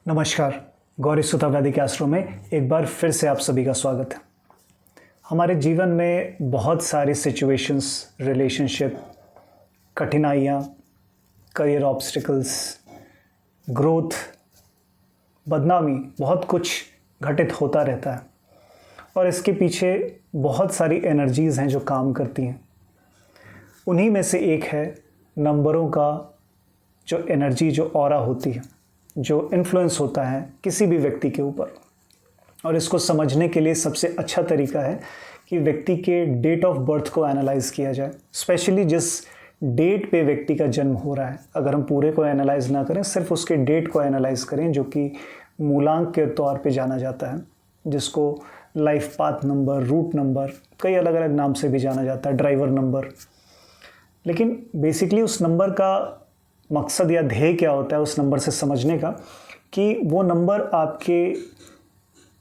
नमस्कार। गौरी सुता वैदिक एस्ट्रो में एक बार फिर से आप सभी का स्वागत है। हमारे जीवन में बहुत सारी सिचुएशंस, रिलेशनशिप, कठिनाइयाँ, करियर ऑब्स्टिकल्स, ग्रोथ, बदनामी, बहुत कुछ घटित होता रहता है और इसके पीछे बहुत सारी एनर्जीज़ हैं जो काम करती हैं। उन्हीं में से एक है नंबरों का जो एनर्जी, जो ऑरा होती है, जो इन्फ्लुएंस होता है किसी भी व्यक्ति के ऊपर। और इसको समझने के लिए सबसे अच्छा तरीका है कि व्यक्ति के डेट ऑफ बर्थ को एनालाइज़ किया जाए, स्पेशली जिस डेट पे व्यक्ति का जन्म हो रहा है। अगर हम पूरे को एनालाइज ना करें, सिर्फ उसके डेट को एनालाइज करें, जो कि मूलांक के तौर पे जाना जाता है, जिसको life path number, route number, कई अलग अलग नाम से भी जाना जाता है, ड्राइवर नंबर। लेकिन बेसिकली उस नंबर का मकसद या ध्येय क्या होता है उस नंबर से समझने का, कि वो नंबर आपके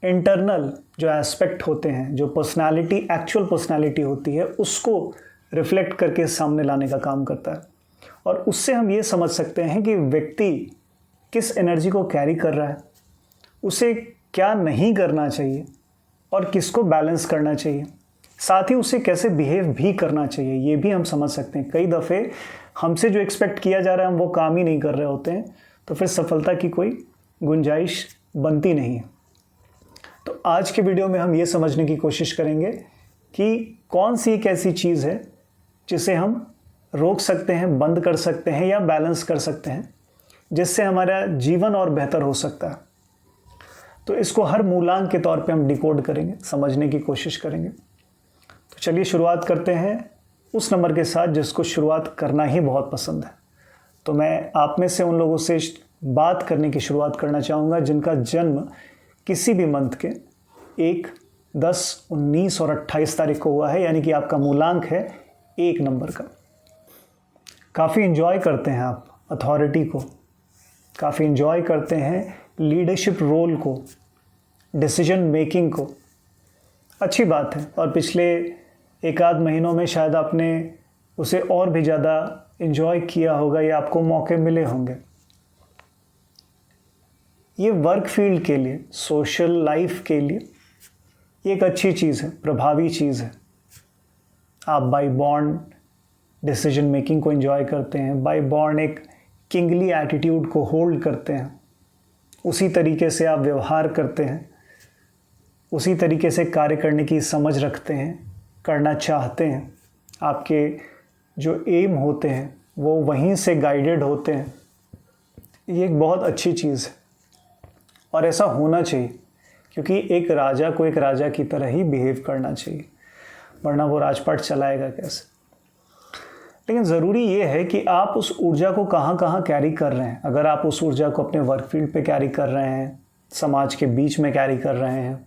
इंटरनल जो एस्पेक्ट होते हैं, जो पर्सनालिटी, एक्चुअल पर्सनालिटी होती है, उसको रिफ्लेक्ट करके सामने लाने का काम करता है। और उससे हम ये समझ सकते हैं कि व्यक्ति किस एनर्जी को कैरी कर रहा है, उसे क्या नहीं करना चाहिए और किसको बैलेंस करना चाहिए, साथ ही उसे कैसे बिहेव भी करना चाहिए, ये भी हम समझ सकते हैं। कई दफ़े हमसे जो एक्सपेक्ट किया जा रहा है हम वो काम ही नहीं कर रहे होते हैं, तो फिर सफलता की कोई गुंजाइश बनती नहीं है। तो आज के वीडियो में हम ये समझने की कोशिश करेंगे कि कौन सी एक ऐसी चीज़ है जिसे हम रोक सकते हैं, बंद कर सकते हैं या बैलेंस कर सकते हैं, जिससे हमारा जीवन और बेहतर हो सकता है। तो इसको हर मूलांक के तौर पे हम डिकोड करेंगे, समझने की कोशिश करेंगे। तो चलिए शुरुआत करते हैं उस नंबर के साथ जिसको शुरुआत करना ही बहुत पसंद है। तो मैं आप में से उन लोगों से बात करने की शुरुआत करना चाहूँगा जिनका जन्म किसी भी मंथ के 1, 10, 19 और 28 तारीख को हुआ है, यानी कि आपका मूलांक है 1 नंबर का। काफ़ी इन्जॉय करते हैं आप अथॉरिटी को, काफ़ी इन्जॉय करते हैं लीडरशिप रोल को, डिसीजन मेकिंग को। अच्छी बात है, और पिछले एक आध महीनों में शायद आपने उसे और भी ज़्यादा इन्जॉय किया होगा या आपको मौके मिले होंगे। ये वर्क फील्ड के लिए, सोशल लाइफ के लिए ये एक अच्छी चीज़ है, प्रभावी चीज़ है। आप बाय बॉर्न डिसीजन मेकिंग को एंजॉय करते हैं, बाय बॉर्न एक किंगली एटीट्यूड को होल्ड करते हैं, उसी तरीके से आप व्यवहार करते हैं, उसी तरीके से कार्य करने की समझ रखते हैं, करना चाहते हैं। आपके जो एम होते हैं वो वहीं से गाइडेड होते हैं। ये एक बहुत अच्छी चीज़ है और ऐसा होना चाहिए, क्योंकि एक राजा को एक राजा की तरह ही बिहेव करना चाहिए, वरना वो राजपाट चलाएगा कैसे। लेकिन ज़रूरी ये है कि आप उस ऊर्जा को कहाँ कहाँ कैरी कर रहे हैं। अगर आप उस ऊर्जा को अपने वर्क फील्ड पे कैरी कर रहे हैं, समाज के बीच में कैरी कर रहे हैं,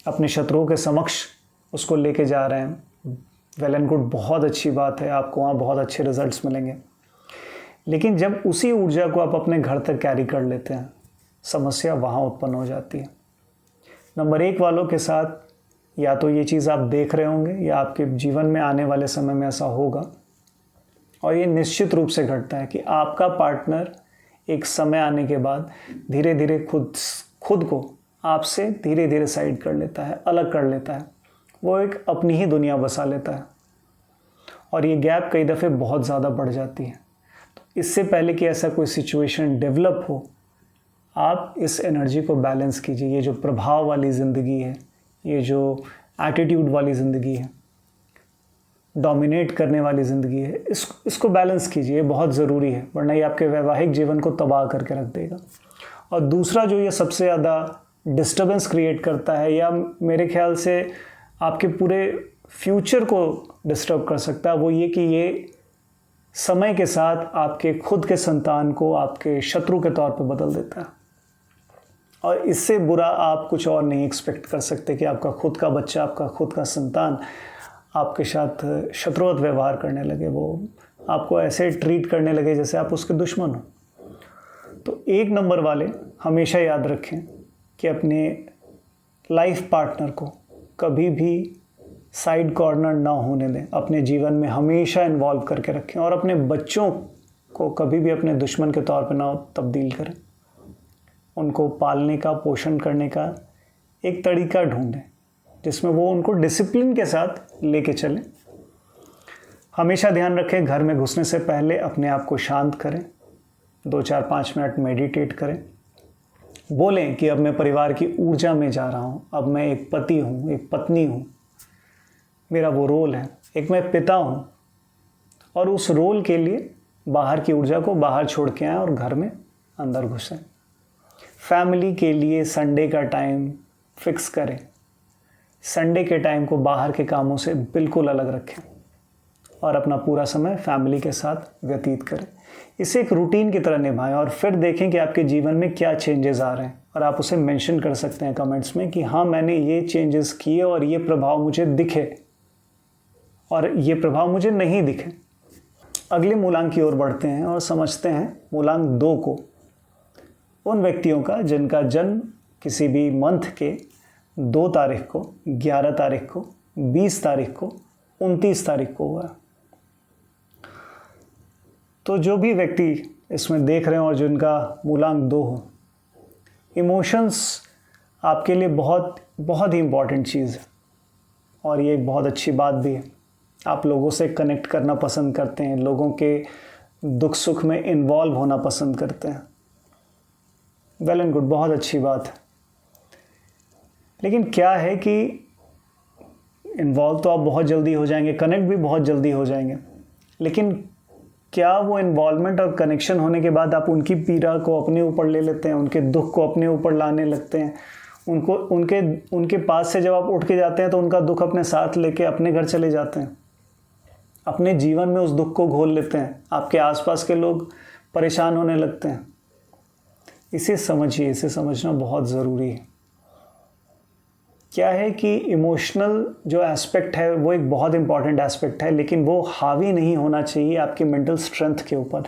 अपने शत्रुओं के समक्ष उसको लेके जा रहे हैं, वेल एंड गुड, बहुत अच्छी बात है, आपको वहाँ बहुत अच्छे रिजल्ट्स मिलेंगे। लेकिन जब उसी ऊर्जा को आप अपने घर तक कैरी कर लेते हैं, समस्या वहाँ उत्पन्न हो जाती है। नंबर 1 वालों के साथ या तो ये चीज़ आप देख रहे होंगे या आपके जीवन में आने वाले समय में ऐसा होगा, और ये निश्चित रूप से घटता है कि आपका पार्टनर एक समय आने के बाद धीरे धीरे खुद को आपसे धीरे धीरे साइड कर लेता है, अलग कर लेता है, वो एक अपनी ही दुनिया बसा लेता है, और ये गैप कई दफ़े बहुत ज़्यादा बढ़ जाती है। तो इससे पहले कि ऐसा कोई सिचुएशन डेवलप हो, आप इस एनर्जी को बैलेंस कीजिए। ये जो प्रभाव वाली ज़िंदगी है, ये जो एटीट्यूड वाली ज़िंदगी है, डोमिनेट करने वाली ज़िंदगी है, इसको बैलेंस कीजिए, बहुत ज़रूरी है, वरना ये आपके वैवाहिक जीवन को तबाह करके रख देगा। और दूसरा जो ये सबसे ज़्यादा डिस्टर्बेंस क्रिएट करता है, या मेरे ख्याल से आपके पूरे फ्यूचर को डिस्टर्ब कर सकता है, वो ये कि ये समय के साथ आपके खुद के संतान को आपके शत्रु के तौर पे बदल देता है। और इससे बुरा आप कुछ और नहीं एक्सपेक्ट कर सकते कि आपका खुद का बच्चा, आपका खुद का संतान आपके साथ शत्रुवत व्यवहार करने लगे, वो आपको ऐसे ट्रीट करने लगे जैसे आप उसके दुश्मन हो। तो 1 नंबर वाले हमेशा याद रखें कि अपने लाइफ पार्टनर को कभी भी साइड कॉर्नर ना होने दें, अपने जीवन में हमेशा इन्वॉल्व करके रखें, और अपने बच्चों को कभी भी अपने दुश्मन के तौर पर ना तब्दील करें। उनको पालने का, पोषण करने का एक तरीका ढूंढें जिसमें वो उनको डिसिप्लिन के साथ लेके चलें। हमेशा ध्यान रखें, घर में घुसने से पहले अपने आप को शांत करें, 2-4-5 मिनट मेडिटेट करें। बोलें कि अब मैं परिवार की ऊर्जा में जा रहा हूँ, अब मैं एक पति हूँ, एक पत्नी हूँ, मेरा वो रोल है, एक मैं पिता हूँ, और उस रोल के लिए बाहर की ऊर्जा को बाहर छोड़ के आएँ और घर में अंदर घुसें। फैमिली के लिए संडे का टाइम फिक्स करें। संडे के टाइम को बाहर के कामों से बिल्कुल अलग रखें और अपना पूरा समय फैमिली के साथ व्यतीत करें। इसे एक रूटीन की तरह निभाएं और फिर देखें कि आपके जीवन में क्या चेंजेस आ रहे हैं, और आप उसे मेंशन कर सकते हैं कमेंट्स में कि हाँ, मैंने ये चेंजेस किए और ये प्रभाव मुझे दिखे और ये प्रभाव मुझे नहीं दिखे। अगले मूलांक की ओर बढ़ते हैं और समझते हैं मूलांक 2 को। उन व्यक्तियों का जिनका जन्म किसी भी मंथ के 2 तारीख को, 11 तारीख को, 20 तारीख को, 29 तारीख को हुआ। तो जो भी व्यक्ति इसमें देख रहे हैं और जिनका मूलांक 2 हो, इमोशंस आपके लिए बहुत बहुत ही इम्पॉर्टेंट चीज़ है और ये एक बहुत अच्छी बात भी है। आप लोगों से कनेक्ट करना पसंद करते हैं, लोगों के दुख सुख में इन्वॉल्व होना पसंद करते हैं। वेल एंड गुड, बहुत अच्छी बात है। लेकिन क्या है कि इन्वॉल्व तो आप बहुत जल्दी हो जाएंगे, कनेक्ट भी बहुत जल्दी हो जाएंगे, लेकिन क्या वो इन्वॉल्वमेंट और कनेक्शन होने के बाद आप उनकी पीड़ा को अपने ऊपर ले लेते हैं, उनके दुख को अपने ऊपर लाने लगते हैं, उनके पास से जब आप उठ के जाते हैं तो उनका दुख अपने साथ लेके अपने घर चले जाते हैं, अपने जीवन में उस दुख को घोल लेते हैं, आपके आसपास के लोग परेशान होने लगते हैं। इसे समझिए, इसे समझना बहुत ज़रूरी है। क्या है कि इमोशनल जो एस्पेक्ट है वो एक बहुत इंपॉर्टेंट एस्पेक्ट है, लेकिन वो हावी नहीं होना चाहिए आपकी मेंटल स्ट्रेंथ के ऊपर।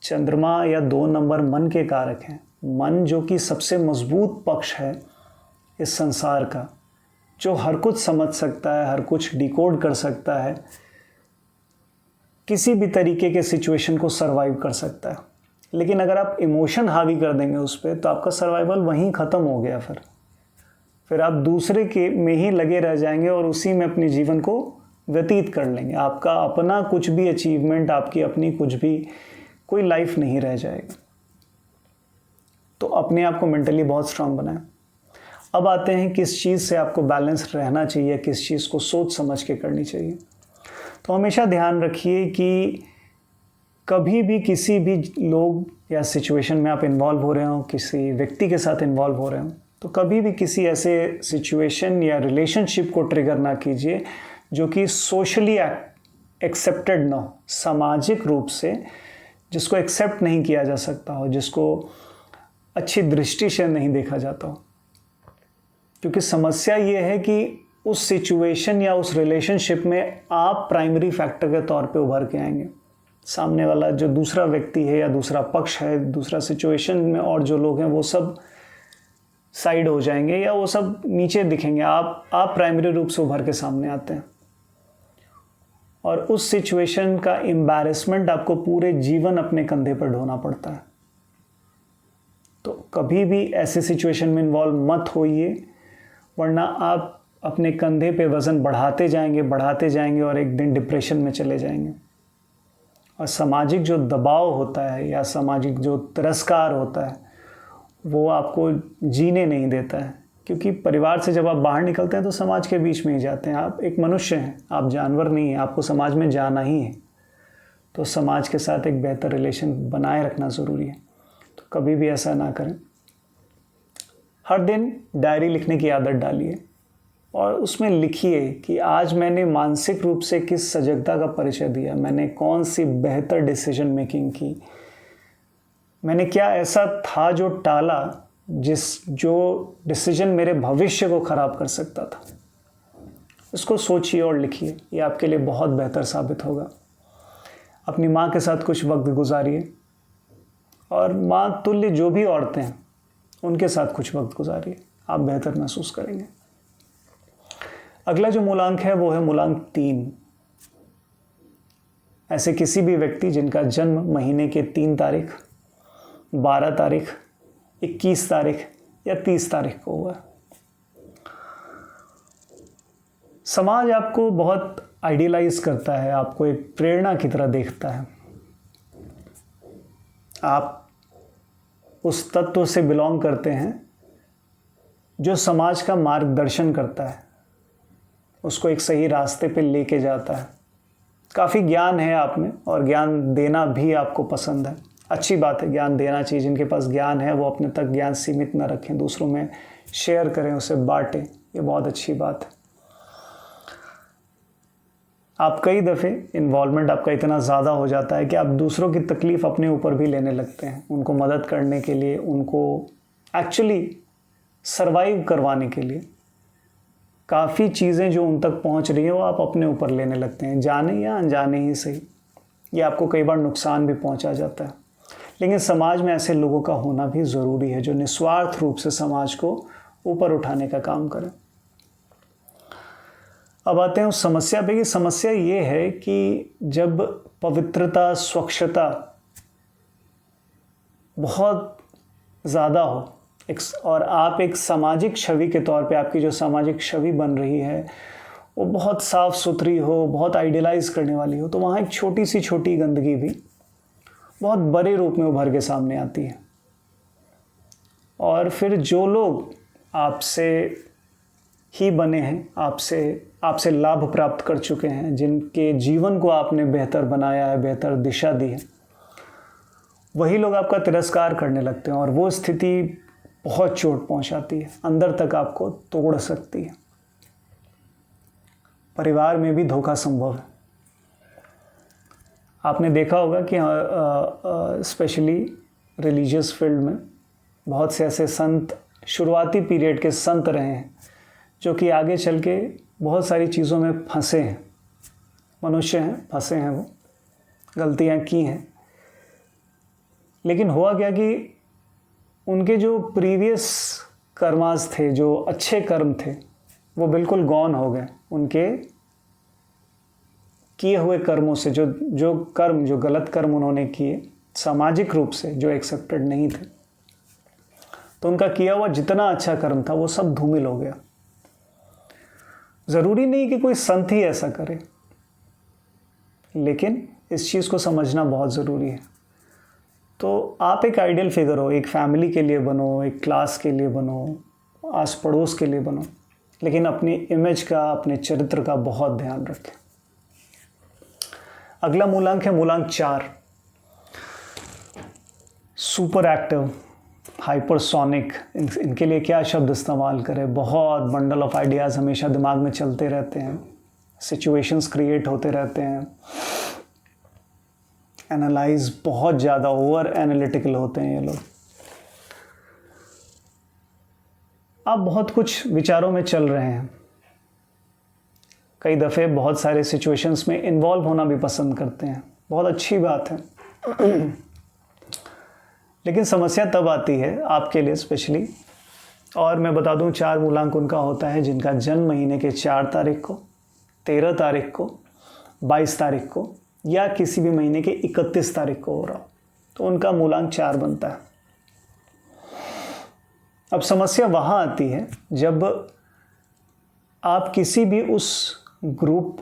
चंद्रमा या 2 नंबर मन के कारक हैं। मन जो कि सबसे मजबूत पक्ष है इस संसार का, जो हर कुछ समझ सकता है, हर कुछ डिकोड कर सकता है, किसी भी तरीके के सिचुएशन को सर्वाइव कर सकता है। लेकिन अगर आप इमोशन हावी कर देंगे उस पर तो आपका सर्वाइवल वहीं ख़त्म हो गया। फिर आप दूसरे के में ही लगे रह जाएंगे और उसी में अपने जीवन को व्यतीत कर लेंगे। आपका अपना कुछ भी अचीवमेंट, आपकी अपनी कुछ भी कोई लाइफ नहीं रह जाएगा। तो अपने आप को मेंटली बहुत स्ट्रांग बनाएं। अब आते हैं किस चीज़ से आपको बैलेंस रहना चाहिए, किस चीज़ को सोच समझ के करनी चाहिए। तो हमेशा ध्यान रखिए कि कभी भी किसी भी लोग या सिचुएशन में आप इन्वॉल्व हो रहे हो, किसी व्यक्ति के साथ इन्वॉल्व हो रहे हो, तो कभी भी किसी ऐसे सिचुएशन या रिलेशनशिप को ट्रिगर ना कीजिए जो कि सोशली एक्सेप्टेड ना हो, सामाजिक रूप से जिसको एक्सेप्ट नहीं किया जा सकता हो, जिसको अच्छी दृष्टि से नहीं देखा जाता हो। क्योंकि समस्या ये है कि उस सिचुएशन या उस रिलेशनशिप में आप प्राइमरी फैक्टर के तौर पे उभर के आएंगे। सामने वाला जो दूसरा व्यक्ति है या दूसरा पक्ष है, दूसरा सिचुएशन में और जो लोग हैं वो सब साइड हो जाएंगे या वो सब नीचे दिखेंगे। आप प्राइमरी रूप से उभर के सामने आते हैं और उस सिचुएशन का एम्बैरेसमेंट आपको पूरे जीवन अपने कंधे पर ढोना पड़ता है। तो कभी भी ऐसे सिचुएशन में इन्वॉल्व मत होइए, वरना आप अपने कंधे पे वज़न बढ़ाते जाएंगे और एक दिन डिप्रेशन में चले जाएंगे। और सामाजिक जो दबाव होता है या सामाजिक जो तिरस्कार होता है वो आपको जीने नहीं देता है। क्योंकि परिवार से जब आप बाहर निकलते हैं तो समाज के बीच में ही जाते हैं। आप एक मनुष्य हैं, आप जानवर नहीं हैं, आपको समाज में जाना ही है। तो समाज के साथ एक बेहतर रिलेशन बनाए रखना ज़रूरी है। तो कभी भी ऐसा ना करें। हर दिन डायरी लिखने की आदत डालिए और उसमें लिखिए कि आज मैंने मानसिक रूप से किस सजगता का परिचय दिया, मैंने कौन सी बेहतर डिसीजन मेकिंग की, मैंने क्या ऐसा था जो टाला, जो डिसीजन मेरे भविष्य को ख़राब कर सकता था। इसको सोचिए और लिखिए, ये आपके लिए बहुत बेहतर साबित होगा। अपनी माँ के साथ कुछ वक्त गुजारिए और माँ तुल्य जो भी औरतें हैं उनके साथ कुछ वक्त गुजारिए, आप बेहतर महसूस करेंगे। अगला जो मूलांक है वो है मूलांक 3। ऐसे किसी भी व्यक्ति जिनका जन्म महीने के 3 तारीख, 12 तारीख, 21 तारीख या 30 तारीख को हुआ है। समाज आपको बहुत आइडियलाइज करता है, आपको एक प्रेरणा की तरह देखता है। आप उस तत्व से बिलोंग करते हैं जो समाज का मार्गदर्शन करता है, उसको एक सही रास्ते पे लेके जाता है। काफ़ी ज्ञान है आप में और ज्ञान देना भी आपको पसंद है। अच्छी बात है, ज्ञान देना चाहिए। जिनके पास ज्ञान है वो अपने तक ज्ञान सीमित ना रखें, दूसरों में शेयर करें, उसे बांटें, ये बहुत अच्छी बात है। आप कई दफ़े इन्वॉल्वमेंट आपका इतना ज़्यादा हो जाता है कि आप दूसरों की तकलीफ़ अपने ऊपर भी लेने लगते हैं, उनको मदद करने के लिए, उनको एक्चुअली सरवाइव करवाने के लिए। काफ़ी चीज़ें जो उन तक पहुंच रही हैं वो आप अपने ऊपर लेने लगते हैं, जाने या अनजाने ही सही। ये आपको कई बार नुकसान भी पहुंचा जाता है। लेकिन समाज में ऐसे लोगों का होना भी ज़रूरी है जो निस्वार्थ रूप से समाज को ऊपर उठाने का काम करें। अब आते हैं उस समस्या पे कि समस्या ये है कि जब पवित्रता, स्वच्छता बहुत ज़्यादा हो और आप एक सामाजिक छवि के तौर पे, आपकी जो सामाजिक छवि बन रही है वो बहुत साफ़ सुथरी हो, बहुत आइडियलाइज करने वाली हो, तो वहाँ एक छोटी सी छोटी गंदगी भी बहुत बड़े रूप में उभर के सामने आती है। और फिर जो लोग आपसे ही बने हैं, आपसे लाभ प्राप्त कर चुके हैं, जिनके जीवन को आपने बेहतर बनाया है, बेहतर दिशा दी है, वही लोग आपका तिरस्कार करने लगते हैं और वो स्थिति बहुत चोट पहुंचाती है, अंदर तक आपको तोड़ सकती है। परिवार में भी धोखा संभव है। आपने देखा होगा कि स्पेशली रिलीजियस फील्ड में बहुत से ऐसे संत, शुरुआती पीरियड के संत रहे हैं जो कि आगे चल के बहुत सारी चीज़ों में फंसे हैं। मनुष्य हैं, फंसे हैं, वो गलतियां की हैं, लेकिन हुआ क्या कि उनके जो प्रीवियस कर्मास थे, जो अच्छे कर्म थे, वो बिल्कुल गौन हो गए। उनके किए हुए कर्मों से जो गलत कर्म उन्होंने किए, सामाजिक रूप से जो एक्सेप्टेड नहीं थे, तो उनका किया हुआ जितना अच्छा कर्म था वो सब धूमिल हो गया। ज़रूरी नहीं कि कोई संत ही ऐसा करे, लेकिन इस चीज़ को समझना बहुत ज़रूरी है। तो आप एक आइडियल फिगर हो, एक फैमिली के लिए बनो, एक क्लास के लिए बनो, आस पड़ोस के लिए बनो, लेकिन अपनी इमेज का, अपने चरित्र का बहुत ध्यान रखें। अगला मूलांक है मूलांक 4, सुपर एक्टिव, हाइपरसोनिक। इनके लिए क्या शब्द इस्तेमाल करें? बहुत बंडल ऑफ आइडियाज़ हमेशा दिमाग में चलते रहते हैं, सिचुएशंस क्रिएट होते रहते हैं, एनालाइज बहुत ज़्यादा, ओवर एनालिटिकल होते हैं ये लोग। आप बहुत कुछ विचारों में चल रहे हैं, कई दफ़े बहुत सारे सिचुएशंस में इन्वॉल्व होना भी पसंद करते हैं, बहुत अच्छी बात है। लेकिन समस्या तब आती है आपके लिए स्पेशली, और मैं बता दूं 4 मूलांक उनका होता है जिनका जन्म महीने के 4 तारीख को, 13 तारीख को, 22 तारीख को या किसी भी महीने के 31 तारीख को हो रहा हो, तो उनका मूलांक 4 बनता है। अब समस्या वहाँ आती है जब आप किसी भी उस ग्रुप,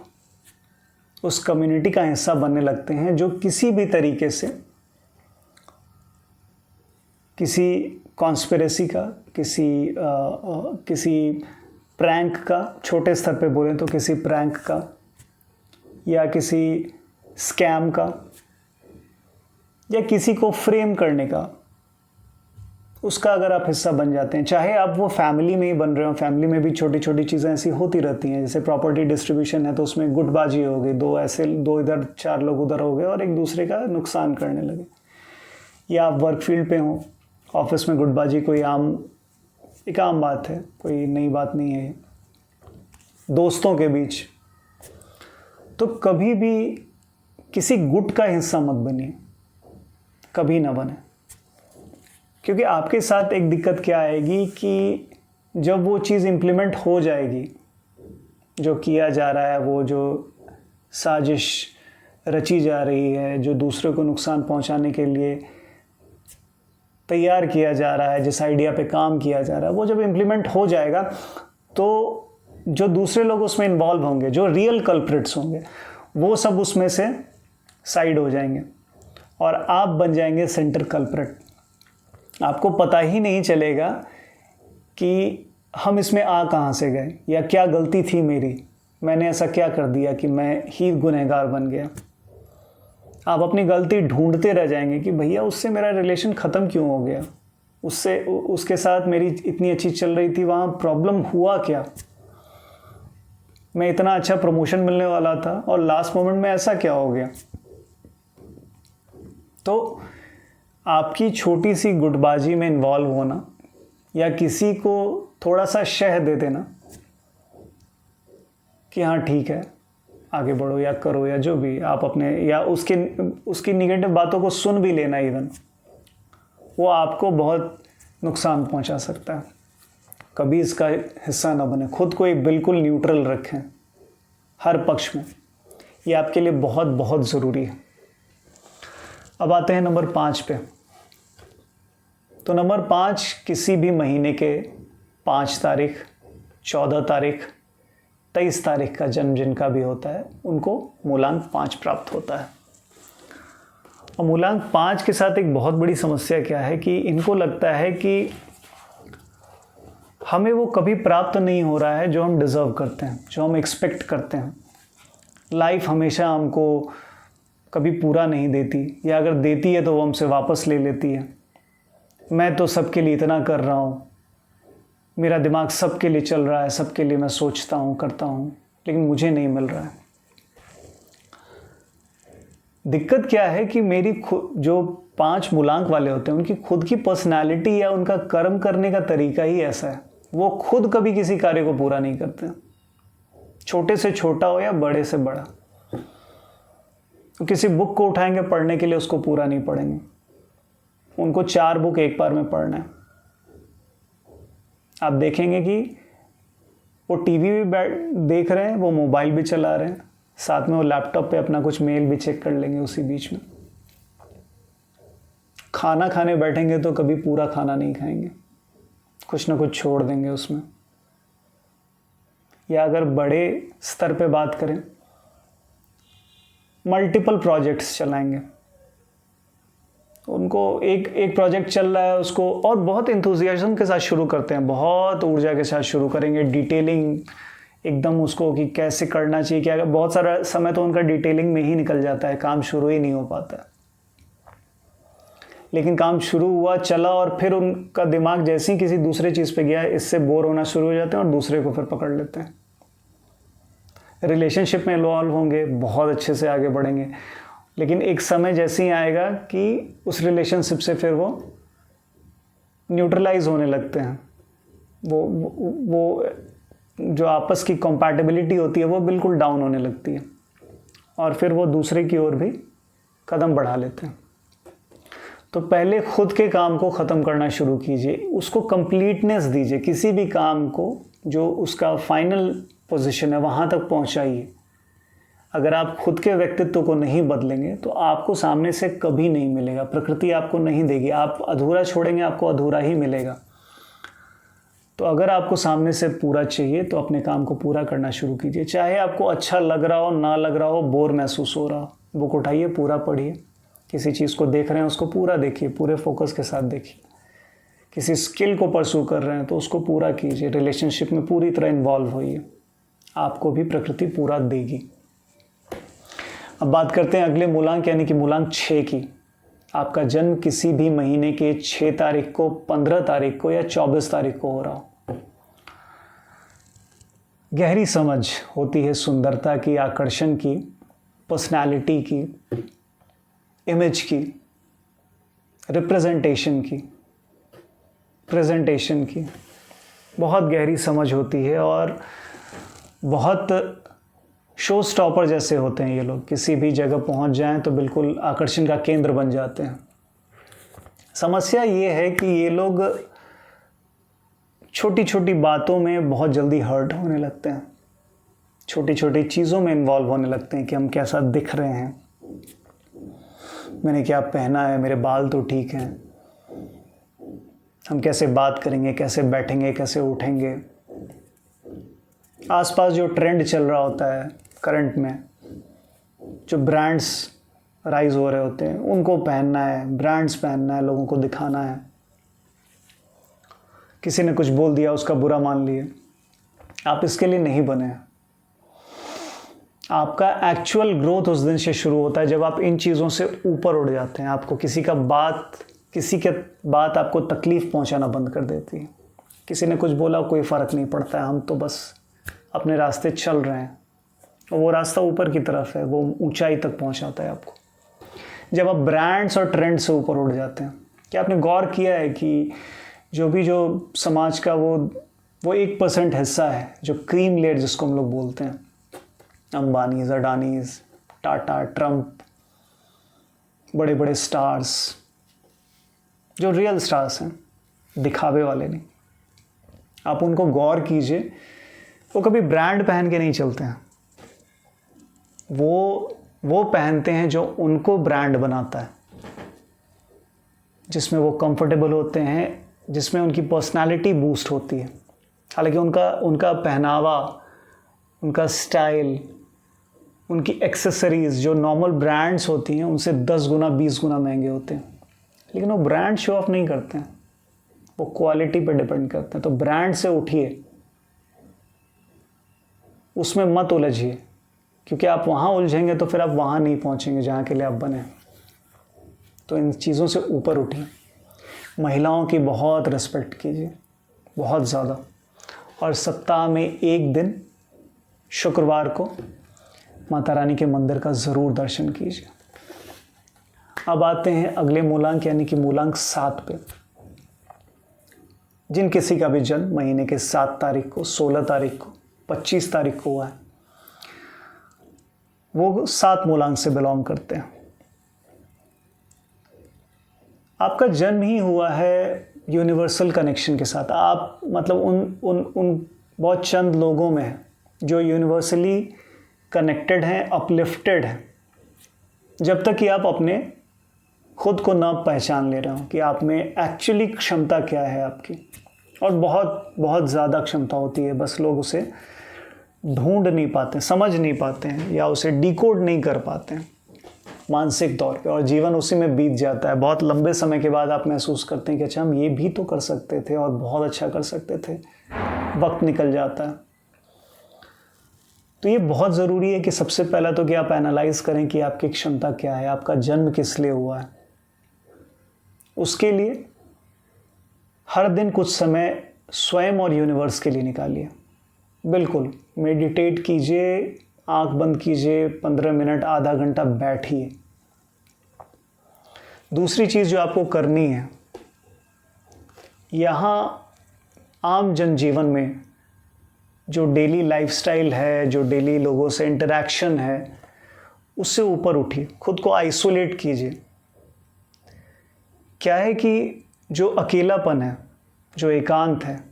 उस कम्युनिटी का हिस्सा बनने लगते हैं जो किसी भी तरीके से किसी कॉन्स्पिरेसी का, किसी प्रैंक का, छोटे स्तर पे बोलें तो किसी प्रैंक का या किसी स्कैम का या किसी को फ्रेम करने का, उसका अगर आप हिस्सा बन जाते हैं, चाहे आप वो फैमिली में ही बन रहे हो, फैमिली में भी छोटी छोटी चीज़ें ऐसी होती रहती हैं, जैसे प्रॉपर्टी डिस्ट्रीब्यूशन है तो उसमें गुटबाजी हो गई, दो इधर 4 लोग उधर हो गए और एक दूसरे का नुकसान करने लगे। या आप वर्क फील्ड पे हो, ऑफिस में गुटबाजी कोई एक आम बात है, कोई नई बात नहीं है। दोस्तों के बीच, तो कभी भी किसी गुट का हिस्सा मत बनिए, कभी ना बने, क्योंकि आपके साथ एक दिक्कत क्या आएगी कि जब वो चीज़ इम्प्लीमेंट हो जाएगी, जो किया जा रहा है, वो जो साजिश रची जा रही है, जो दूसरे को नुकसान पहुंचाने के लिए तैयार किया जा रहा है, जिस आइडिया पे काम किया जा रहा है, वो जब इम्प्लीमेंट हो जाएगा तो जो दूसरे लोग उसमें इन्वॉल्व होंगे, जो रियल कल्प्रिट्स होंगे, वो सब उसमें से साइड हो जाएंगे और आप बन जाएंगे सेंटर कल्प्रिट। आपको पता ही नहीं चलेगा कि हम इसमें आ कहाँ से गए या क्या गलती थी मेरी, मैंने ऐसा क्या कर दिया कि मैं ही गुनहगार बन गया। आप अपनी गलती ढूंढते रह जाएंगे कि भैया उससे मेरा रिलेशन ख़त्म क्यों हो गया, उसके साथ मेरी इतनी अच्छी चल रही थी, वहाँ प्रॉब्लम हुआ क्या, मैं इतना अच्छा प्रमोशन मिलने वाला था और लास्ट मोमेंट में ऐसा क्या हो गया। तो आपकी छोटी सी गुटबाजी में इन्वॉल्व होना या किसी को थोड़ा सा शह दे देना कि हाँ ठीक है आगे बढ़ो या करो या जो भी आप अपने, या उसकी निगेटिव बातों को सुन भी लेना इवन, वो आपको बहुत नुकसान पहुंचा सकता है। कभी इसका हिस्सा ना बने, खुद को एक बिल्कुल न्यूट्रल रखें हर पक्ष में, ये आपके लिए बहुत बहुत ज़रूरी है। अब आते हैं नंबर 5 पे। तो नंबर 5, किसी भी महीने के 5 तारीख, 14 तारीख, 23 तारीख का जन्म जिनका भी होता है, उनको मूलांक 5 प्राप्त होता है। और मूलांक 5 के साथ एक बहुत बड़ी समस्या क्या है कि इनको लगता है कि हमें वो कभी प्राप्त नहीं हो रहा है जो हम डिज़र्व करते हैं, जो हम एक्सपेक्ट करते हैं। लाइफ हमेशा हमको कभी पूरा नहीं देती, या अगर देती है तो वो हमसे वापस ले लेती है। मैं तो सबके लिए इतना कर रहा हूँ, मेरा दिमाग सबके लिए चल रहा है, सबके लिए मैं सोचता हूँ, करता हूँ, लेकिन मुझे नहीं मिल रहा है। दिक्कत क्या है कि मेरी जो 5 मूलांक वाले होते हैं, उनकी खुद की पर्सनालिटी या उनका कर्म करने का तरीका ही ऐसा है, वो खुद कभी किसी कार्य को पूरा नहीं करते, छोटे से छोटा हो या बड़े से बड़ा। तो किसी बुक को उठाएंगे पढ़ने के लिए, उसको पूरा नहीं पढ़ेंगे, उनको 4 बुक एक बार में पढ़ना है। आप देखेंगे कि वो टीवी भी देख रहे हैं, वो मोबाइल भी चला रहे हैं, साथ में वो लैपटॉप पे अपना कुछ मेल भी चेक कर लेंगे उसी बीच में। खाना खाने बैठेंगे तो कभी पूरा खाना नहीं खाएंगे, कुछ ना कुछ छोड़ देंगे उसमें। या अगर बड़े स्तर पे बात करें, मल्टीपल प्रोजेक्ट्स चलाएंगे, उनको एक प्रोजेक्ट चल रहा है उसको, और बहुत इंथुजियाज्म के साथ शुरू करते हैं, बहुत ऊर्जा के साथ शुरू करेंगे, डिटेलिंग एकदम उसको कि कैसे करना चाहिए क्या। बहुत सारा समय तो उनका डिटेलिंग में ही निकल जाता है, काम शुरू ही नहीं हो पाता। लेकिन काम शुरू हुआ, चला, और फिर उनका दिमाग जैसे ही किसी दूसरे चीज़ पे गया, इससे बोर होना शुरू हो जाते हैं और दूसरे को फिर पकड़ लेते हैं। रिलेशनशिप में इन्वॉल्व होंगे, बहुत अच्छे से आगे बढ़ेंगे, लेकिन एक समय जैसे ही आएगा कि उस रिलेशनशिप से फिर वो न्यूट्रलाइज होने लगते हैं। वो जो आपस की कंपैटिबिलिटी होती है वो बिल्कुल डाउन होने लगती है, और फिर वो दूसरे की ओर भी कदम बढ़ा लेते हैं। तो पहले खुद के काम को ख़त्म करना शुरू कीजिए, उसको कंप्लीटनेस दीजिए, किसी भी काम को जो उसका फाइनल पोजीशन है वहाँ तक पहुँचाइए। अगर आप खुद के व्यक्तित्व को नहीं बदलेंगे तो आपको सामने से कभी नहीं मिलेगा, प्रकृति आपको नहीं देगी। आप अधूरा छोड़ेंगे, आपको अधूरा ही मिलेगा। तो अगर आपको सामने से पूरा चाहिए तो अपने काम को पूरा करना शुरू कीजिए, चाहे आपको अच्छा लग रहा हो, ना लग रहा हो, बोर महसूस हो रहा हो। बुक उठाइए, पूरा पढ़िए, किसी चीज़ को देख रहे हैं उसको पूरा देखिए, पूरे फोकस के साथ देखिए। किसी स्किल को परसू कर रहे हैं तो उसको पूरा कीजिए, रिलेशनशिप में पूरी तरह इन्वॉल्व होइए, आपको भी प्रकृति पूरा देगी। अब बात करते हैं अगले मूलांक यानी कि मूलांक 6 की। आपका जन्म किसी भी महीने के 6 तारीख को, 15 तारीख को या 24 तारीख को हो रहा हो। गहरी समझ होती है सुंदरता की, आकर्षण की, पर्सनालिटी की, इमेज की, रिप्रेजेंटेशन की, प्रेजेंटेशन की। बहुत गहरी समझ होती है और बहुत शो स्टॉपर जैसे होते हैं ये लोग। किसी भी जगह पहुंच जाएं तो बिल्कुल आकर्षण का केंद्र बन जाते हैं। समस्या ये है कि ये लोग छोटी छोटी बातों में बहुत जल्दी हर्ट होने लगते हैं, छोटी छोटी चीज़ों में इन्वॉल्व होने लगते हैं कि हम कैसा दिख रहे हैं, मैंने क्या पहना है, मेरे बाल तो ठीक हैं, हम कैसे बात करेंगे, कैसे बैठेंगे, कैसे उठेंगे, आसपास जो ट्रेंड चल रहा होता है करंट में, जो ब्रांड्स राइज हो रहे होते हैं उनको पहनना है, ब्रांड्स पहनना है, लोगों को दिखाना है। किसी ने कुछ बोल दिया, उसका बुरा मान लिए। आप इसके लिए नहीं बने। आपका एक्चुअल ग्रोथ उस दिन से शुरू होता है जब आप इन चीज़ों से ऊपर उड़ जाते हैं। आपको किसी के बात आपको तकलीफ़ पहुंचाना बंद कर देती है। किसी ने कुछ बोला, कोई फ़र्क नहीं पड़ता है, हम तो बस अपने रास्ते चल रहे हैं। और वो रास्ता ऊपर की तरफ है, वो ऊंचाई तक पहुंचाता है आपको। जब आप ब्रांड्स और ट्रेंड से ऊपर उड़ जाते हैं, क्या आपने गौर किया है कि जो समाज का वो 1% हिस्सा है, जो क्रीम लेयर जिसको हम लोग बोलते हैं, अंबानीज, अडानीज, टाटा, ट्रम्प, बड़े बड़े स्टार्स, जो रियल स्टार्स हैं, दिखावे वाले नहीं, आप उनको गौर कीजिए, वो कभी ब्रांड पहन के नहीं चलते हैं। वो पहनते हैं जो उनको ब्रांड बनाता है, जिसमें वो कंफर्टेबल होते हैं, जिसमें उनकी पर्सनालिटी बूस्ट होती है। हालांकि उनका पहनावा, उनका स्टाइल, उनकी एक्सेसरीज़ जो नॉर्मल ब्रांड्स होती हैं उनसे 10 गुना 20 गुना महंगे होते हैं, लेकिन वो ब्रांड शो ऑफ नहीं करते हैं, वो क्वालिटी पे डिपेंड करते हैं। तो ब्रांड से उठिए, उसमें मत उलझिए, क्योंकि आप वहाँ उलझेंगे तो फिर आप वहाँ नहीं पहुँचेंगे जहाँ के लिए आप बने। तो इन चीज़ों से ऊपर उठिए। महिलाओं की बहुत रिस्पेक्ट कीजिए, बहुत ज़्यादा। और सप्ताह में एक दिन शुक्रवार को माता रानी के मंदिर का ज़रूर दर्शन कीजिए। अब आते हैं अगले मूलांक यानी कि मूलांक 7 पे। जिन किसी का भी जन्म महीने के 7 तारीख को, 16 तारीख को, 25 तारीख को हुआ है, वो 7 मूलांक से बिलोंग करते हैं। आपका जन्म ही हुआ है यूनिवर्सल कनेक्शन के साथ। आप मतलब उन बहुत चंद लोगों में हैं जो यूनिवर्सली कनेक्टेड हैं, अपलिफ्टेड हैं। जब तक कि आप अपने खुद को ना पहचान ले रहे हो कि आप में एक्चुअली क्षमता क्या है आपकी, और बहुत बहुत ज़्यादा क्षमता होती है, बस लोग उसे ढूंढ नहीं पाते, समझ नहीं पाते हैं, या उसे डिकोड नहीं कर पाते हैं मानसिक तौर पे, और जीवन उसी में बीत जाता है। बहुत लंबे समय के बाद आप महसूस करते हैं कि अच्छा हम ये भी तो कर सकते थे और बहुत अच्छा कर सकते थे। वक्त निकल जाता है। तो ये बहुत ज़रूरी है कि सबसे पहला तो कि आप एनालाइज करें कि आपकी क्षमता क्या है, आपका जन्म किस लिए हुआ है। उसके लिए हर दिन कुछ समय स्वयं और यूनिवर्स के लिए निकालिए। बिल्कुल मेडिटेट कीजिए, आंख बंद कीजिए, 15 मिनट, आधा घंटा बैठिए। दूसरी चीज़ जो आपको करनी है, यहाँ आम जनजीवन में जो डेली लाइफस्टाइल है, जो डेली लोगों से इंटरैक्शन है, उससे ऊपर उठिए, खुद को आइसोलेट कीजिए। क्या है कि जो अकेलापन है, जो एकांत है,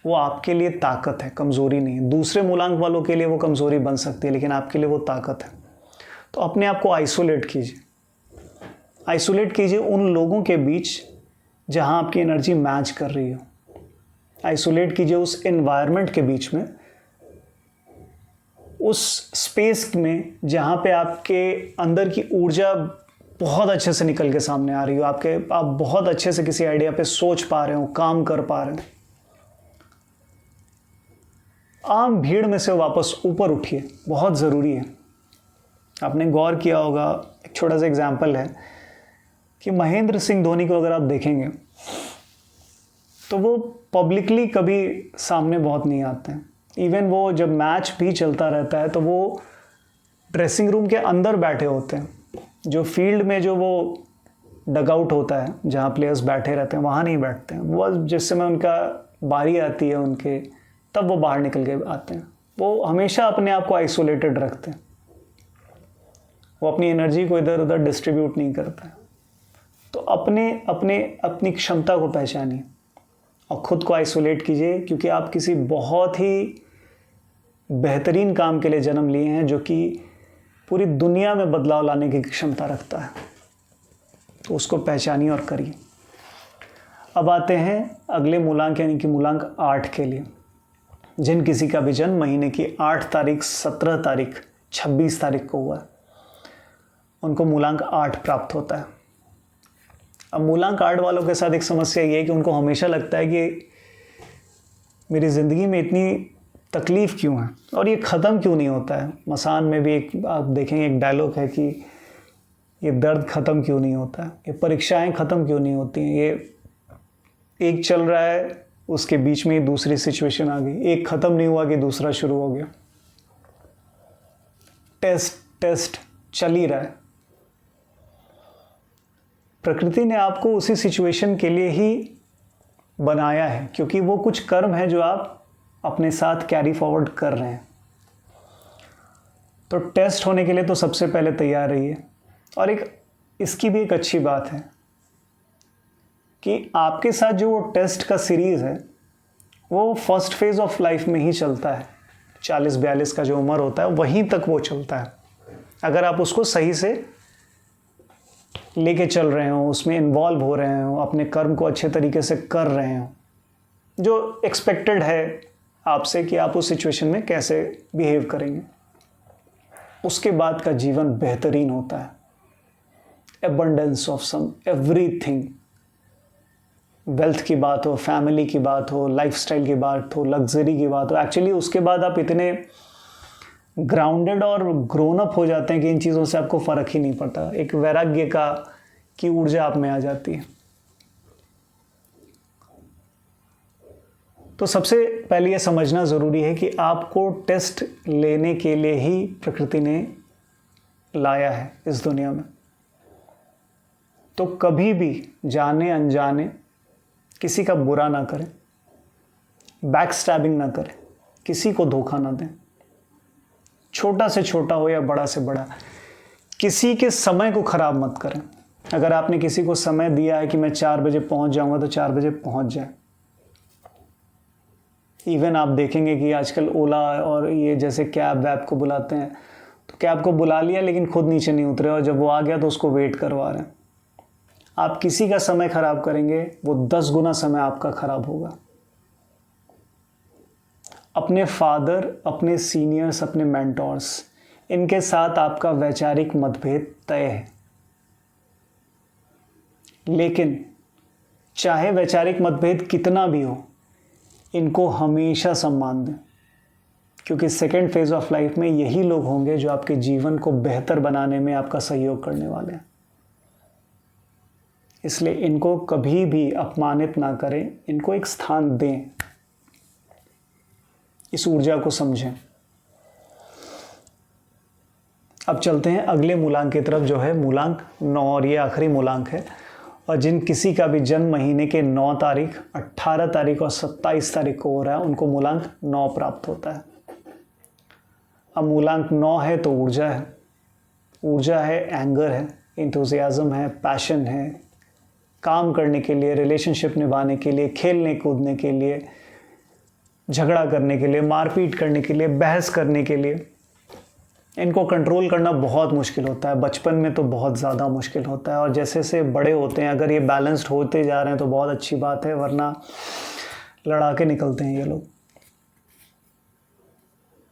वो आपके लिए ताकत है, कमज़ोरी नहीं है। दूसरे मूलांक वालों के लिए वो कमज़ोरी बन सकती है, लेकिन आपके लिए वो ताकत है। तो अपने आप को आइसोलेट कीजिए। आइसोलेट कीजिए उन लोगों के बीच जहां आपकी एनर्जी मैच कर रही हो। आइसोलेट कीजिए उस एनवायरनमेंट के बीच में, उस स्पेस में जहां पे आपके अंदर की ऊर्जा बहुत अच्छे से निकल के सामने आ रही हो, आप बहुत अच्छे से किसी आइडिया पे सोच पा रहे हो, काम कर पा रहे हो। आम भीड़ में से वापस ऊपर उठिए, बहुत ज़रूरी है। आपने गौर किया होगा, एक छोटा सा एग्जाम्पल है कि महेंद्र सिंह धोनी को अगर आप देखेंगे तो वो पब्लिकली कभी सामने बहुत नहीं आते हैं। इवन वो जब मैच भी चलता रहता है तो वो ड्रेसिंग रूम के अंदर बैठे होते हैं। जो फील्ड में जो वो डगआउट होता है जहाँ प्लेयर्स बैठे रहते हैं, वहाँ नहीं बैठते हैं। वो जिस समय उनका बारी आती है उनके, तब वो बाहर निकल के आते हैं। वो हमेशा अपने आप को आइसोलेटेड रखते हैं, वो अपनी एनर्जी को इधर उधर डिस्ट्रीब्यूट नहीं करते हैं। तो अपनी क्षमता को पहचानिए और ख़ुद को आइसोलेट कीजिए, क्योंकि आप किसी बहुत ही बेहतरीन काम के लिए जन्म लिए हैं जो कि पूरी दुनिया में बदलाव लाने की क्षमता रखता है। तो उसको पहचानिए और करिए। अब आते हैं अगले मूलांक यानी कि मूलांक 8 के लिए। जिन किसी का भी जन्म महीने की 8 तारीख, 17 तारीख, 26 तारीख को हुआ है, उनको मूलांक 8 प्राप्त होता है। अब मूलांक 8 वालों के साथ एक समस्या ये है कि उनको हमेशा लगता है कि मेरी ज़िंदगी में इतनी तकलीफ़ क्यों है और ये ख़त्म क्यों नहीं होता है। मसान में भी एक आप देखेंगे एक डायलॉग है कि ये दर्द ख़त्म क्यों नहीं होता है, ये परीक्षाएं ख़त्म क्यों नहीं होती हैं, ये एक चल रहा है उसके बीच में ही दूसरी सिचुएशन आ गई, एक ख़त्म नहीं हुआ कि दूसरा शुरू हो गया। टेस्ट चल ही रहा है। प्रकृति ने आपको उसी सिचुएशन के लिए ही बनाया है, क्योंकि वो कुछ कर्म है जो आप अपने साथ कैरी फॉरवर्ड कर रहे हैं। तो टेस्ट होने के लिए तो सबसे पहले तैयार रहिए। और एक इसकी भी एक अच्छी बात है कि आपके साथ जो वो टेस्ट का सीरीज़ है वो फर्स्ट फेज़ ऑफ लाइफ में ही चलता है। 40-42 का जो उम्र होता है वहीं तक वो चलता है। अगर आप उसको सही से लेके चल रहे हो, उसमें इन्वॉल्व हो रहे हो, अपने कर्म को अच्छे तरीके से कर रहे हो, जो एक्सपेक्टेड है आपसे कि आप उस सिचुएशन में कैसे बिहेव करेंगे, उसके बाद का जीवन बेहतरीन होता है। Abundance of some everything, wealth की बात हो, फैमिली की बात हो, लाइफस्टाइल की बात हो, लग्जरी की बात हो, एक्चुअली उसके बाद आप इतने ग्राउंडेड और ग्रोन अप हो जाते हैं कि इन चीज़ों से आपको फ़र्क ही नहीं पड़ता। एक वैराग्य की ऊर्जा आप में आ जाती है। तो सबसे पहले ये समझना ज़रूरी है कि आपको टेस्ट लेने के लिए ही प्रकृति ने लाया है इस दुनिया में। तो कभी भी जाने अनजाने किसी का बुरा ना करें, बैक स्टैबिंग ना करें, किसी को धोखा ना दें, छोटा से छोटा हो या बड़ा से बड़ा। किसी के समय को ख़राब मत करें। अगर आपने किसी को समय दिया है कि मैं 4 बजे पहुंच जाऊंगा तो 4 बजे पहुंच जाए। इवन आप देखेंगे कि आजकल ओला और ये जैसे कैब वैब को बुलाते हैं, तो कैब को बुला लिया लेकिन खुद नीचे नहीं उतरे और जब वो आ गया तो उसको वेट करवा रहे हैं। आप किसी का समय ख़राब करेंगे, वो 10 गुना समय आपका ख़राब होगा। अपने फादर, अपने सीनियर्स, अपने मेंटोर्स, इनके साथ आपका वैचारिक मतभेद तय है, लेकिन चाहे वैचारिक मतभेद कितना भी हो, इनको हमेशा सम्मान दें, क्योंकि सेकेंड फेज़ ऑफ लाइफ में यही लोग होंगे जो आपके जीवन को बेहतर बनाने में आपका सहयोग करने वाले हैं। इसलिए इनको कभी भी अपमानित ना करें, इनको एक स्थान दें, इस ऊर्जा को समझें। अब चलते हैं अगले मूलांक की तरफ, जो है मूलांक 9, और ये आखिरी मूलांक है। और जिन किसी का भी जन्म महीने के 9 तारीख, 18 तारीख और 27 तारीख को हो रहा है, उनको मूलांक 9 प्राप्त होता है। अब मूलांक 9 है तो ऊर्जा है। ऊर्जा है, एंगर है, इंथुजियाज्म है, पैशन है, काम करने के लिए, रिलेशनशिप निभाने के लिए, खेलने कूदने के लिए, झगड़ा करने के लिए, मारपीट करने के लिए, बहस करने के लिए। इनको कंट्रोल करना बहुत मुश्किल होता है। बचपन में तो बहुत ज़्यादा मुश्किल होता है, और जैसे जैसे बड़े होते हैं, अगर ये बैलेंस्ड होते जा रहे हैं तो बहुत अच्छी बात है, वरना लड़ा के निकलते हैं ये लोग।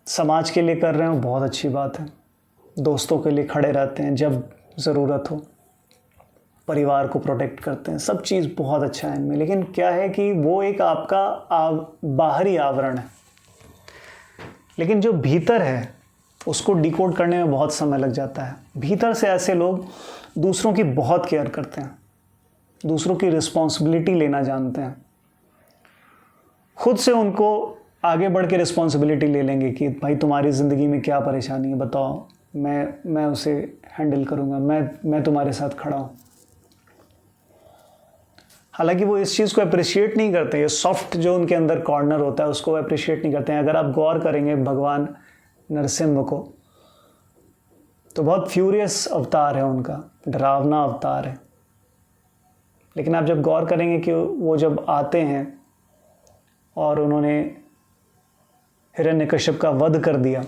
समाज के लिए कर रहे हो, बहुत अच्छी बात है। दोस्तों के लिए खड़े रहते हैं जब ज़रूरत हो, परिवार को प्रोटेक्ट करते हैं, सब चीज़ बहुत अच्छा है इनमें। लेकिन क्या है कि वो एक आपका बाहरी आवरण है, लेकिन जो भीतर है उसको डिकोड करने में बहुत समय लग जाता है। भीतर से ऐसे लोग दूसरों की बहुत केयर करते हैं, दूसरों की रिस्पॉन्सिबिलिटी लेना जानते हैं, खुद से उनको आगे बढ़ के रिस्पॉन्सिबिलिटी ले लेंगे कि भाई तुम्हारी ज़िंदगी में क्या परेशानी है बताओ, मैं उसे हैंडल करूँगा, मैं तुम्हारे साथ खड़ा हूँ। हालांकि वो इस चीज़ को अप्रिशिएट नहीं करते, ये सॉफ्ट जो उनके अंदर कॉर्नर होता है उसको अप्रिशिएट नहीं करते हैं। अगर आप गौर करेंगे भगवान नरसिम्हा को, तो बहुत फ्यूरियस अवतार है उनका, डरावना अवतार है। लेकिन आप जब गौर करेंगे कि वो जब आते हैं और उन्होंने हिरण्यकश्यप का वध कर दिया,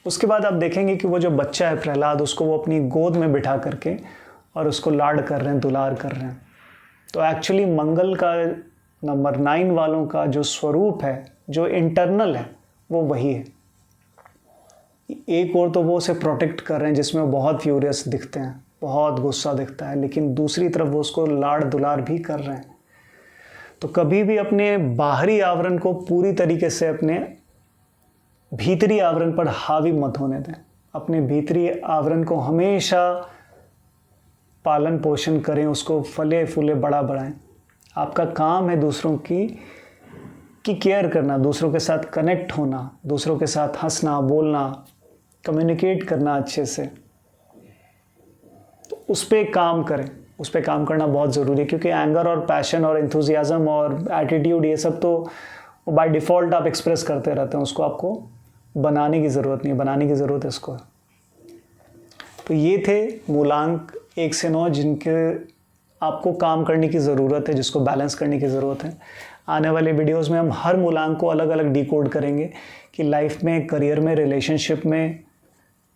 उसके बाद आप देखेंगे कि वो जो बच्चा है प्रहलाद, उसको वो अपनी गोद में बिठा करके और उसको लाड कर रहे हैं, दुलार कर रहे हैं। तो एक्चुअली मंगल का नंबर 9 वालों का जो स्वरूप है, जो इंटरनल है, वो वही है। एक और तो वो उसे प्रोटेक्ट कर रहे हैं जिसमें वो बहुत फ्यूरियस दिखते हैं, बहुत गुस्सा दिखता है, लेकिन दूसरी तरफ वो उसको लाड़ दुलार भी कर रहे हैं। तो कभी भी अपने बाहरी आवरण को पूरी तरीके से अपने भीतरी आवरण पर हावी मत होने दें। अपने भीतरी आवरण को हमेशा पालन पोषण करें, उसको फले फूले बड़ा बढ़ाएं। आपका काम है दूसरों की केयर करना, दूसरों के साथ कनेक्ट होना, दूसरों के साथ हंसना, बोलना, कम्युनिकेट करना अच्छे से। तो उस पर काम करें, उस पर काम करना बहुत ज़रूरी है, क्योंकि एंगर और पैशन और एंथुजियाज़म और एटीट्यूड, ये सब तो बाय डिफ़ॉल्ट आप एक्सप्रेस करते रहते हैं। उसको आपको बनाने की ज़रूरत नहीं है, बनाने की ज़रूरत है इसको। तो ये थे मूलांक 1 से 9 जिनके आपको काम करने की ज़रूरत है, जिसको बैलेंस करने की ज़रूरत है। आने वाले वीडियोस में हम हर मूलांक को अलग अलग डिकोड करेंगे कि लाइफ में, करियर में, रिलेशनशिप में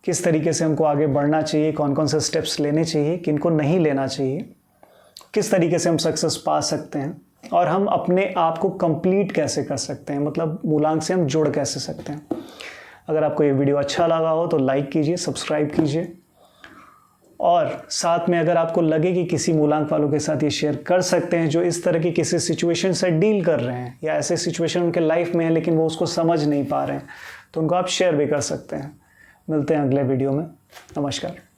किस तरीके से हमको आगे बढ़ना चाहिए, कौन कौन से स्टेप्स लेने चाहिए, किनको नहीं लेना चाहिए, किस तरीके से हम सक्सेस पा सकते हैं, और हम अपने आप को कंप्लीट कैसे कर सकते हैं, मतलब मूलांक से हम जुड़ कैसे सकते हैं। अगर आपको ये वीडियो अच्छा लगा हो तो लाइक कीजिए, सब्सक्राइब कीजिए, और साथ में अगर आपको लगे कि किसी मूलांक वालों के साथ ये शेयर कर सकते हैं जो इस तरह की किसी सिचुएशन से डील कर रहे हैं, या ऐसे सिचुएशन उनके लाइफ में है लेकिन वो उसको समझ नहीं पा रहे हैं, तो उनको आप शेयर भी कर सकते हैं। मिलते हैं अगले वीडियो में। नमस्कार।